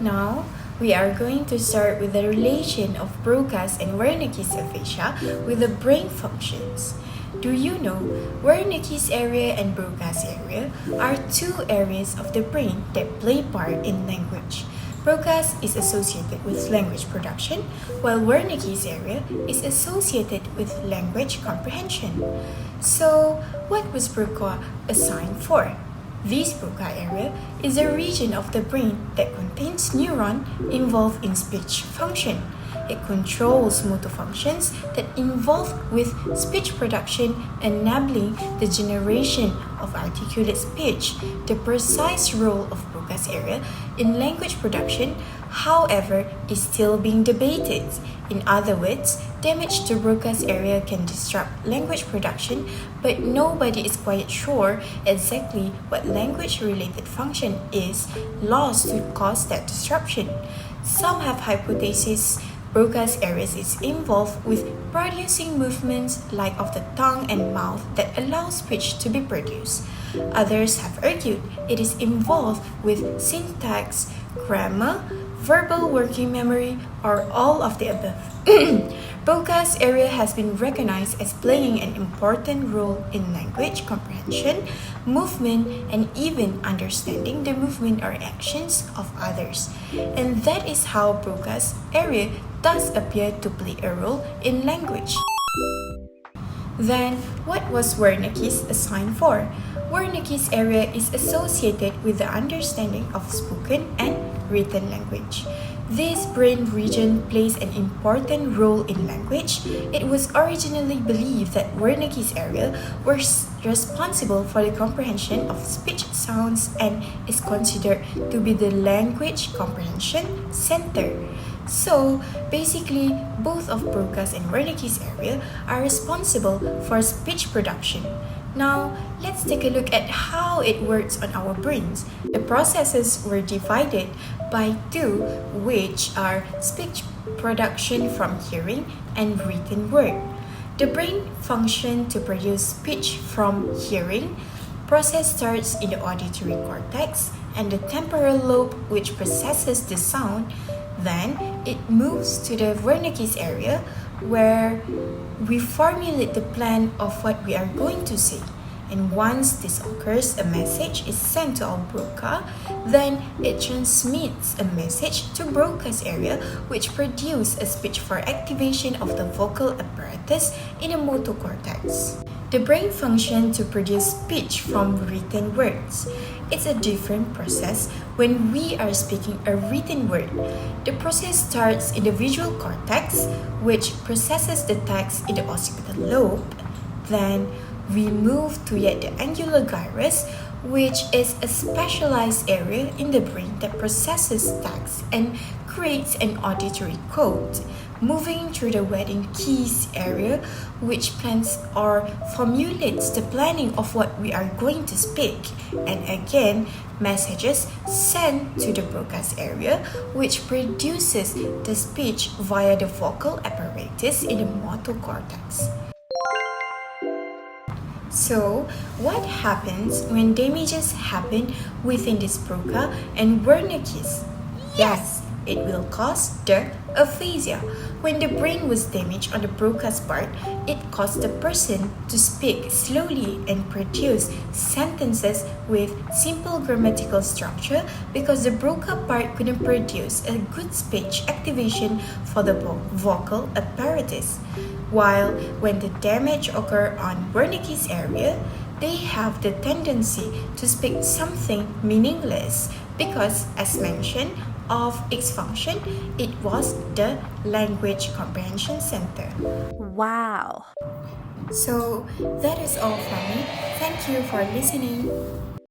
Now, we are going to start with the relation of Broca'S and Wernicke's aphasia with the brain functions. Do you know Wernicke's area and Broca'S area are two areas of the brain that play part in language? Broca'S is associated with language production, while Wernicke's area is associated with language comprehension. So, what was Broca assigned for? This Broca area is a region of the brain that contains neurons involved in speech function. It controls motor functions that involve with speech production, enabling the generation of articulate speech. The precise role of Broca's area in language production, however, is still being debated. In other words, damage to Broca's area can disrupt language production, but nobody is quite sure exactly what language-related function is lost to cause that disruption. Some have hypotheses Broca's areas is involved with producing movements like of the tongue and mouth that allow speech to be produced. Others have argued it is involved with syntax, grammar, verbal working memory, or all of the above. Broca's area has been recognized as playing an important role in language comprehension, movement, and even understanding the movement or actions of others. And that is how Broca's area does appear to play a role in language. Then, what was Wernicke's assigned for? Wernicke's area is associated with the understanding of spoken and written language. This brain region plays an important role in language. It was originally believed that Wernicke's area was responsible for the comprehension of speech sounds and is considered to be the language comprehension center. So, basically, both of Broca'S and Wernicke's area are responsible for speech production. Now, let's take a look at how it works on our brains. The processes were divided by two, which are speech production from hearing and written word. The brain function to produce speech from hearing. Process starts in the auditory cortex and the temporal lobe, which processes the sound. Then it moves to the Wernicke's area where we formulate the plan of what we are going to say. And once this occurs, a message is sent to our Broca, then it transmits a message to Broca'S area, which produces a speech for activation of the vocal apparatus in the motor cortex. The brain function to produce speech from written words. It's a different process when we are speaking a written word. The process starts in the visual cortex, which processes the text in the occipital lobe. Then we move to yet the angular gyrus, which is a specialized area in the brain that processes text and creates an auditory code. Moving through the Wernicke's area, which plans or formulates the planning of what we are going to speak, and again, messages sent to the Broca'S area, which produces the speech via the vocal apparatus in the motor cortex. So, what happens when damages happen within this Broca and Wernicke's? Yes, it will cause the aphasia. When the brain was damaged on the Broca'S part, it caused the person to speak slowly and produce sentences with simple grammatical structure because the Broca part couldn't produce a good speech activation for the vocal apparatus. While when the damage occurs on Wernicke's area, they have the tendency to speak something meaningless because, as mentioned, of its function, it was the language comprehension center. Wow! So that is all from me. Thank you for listening.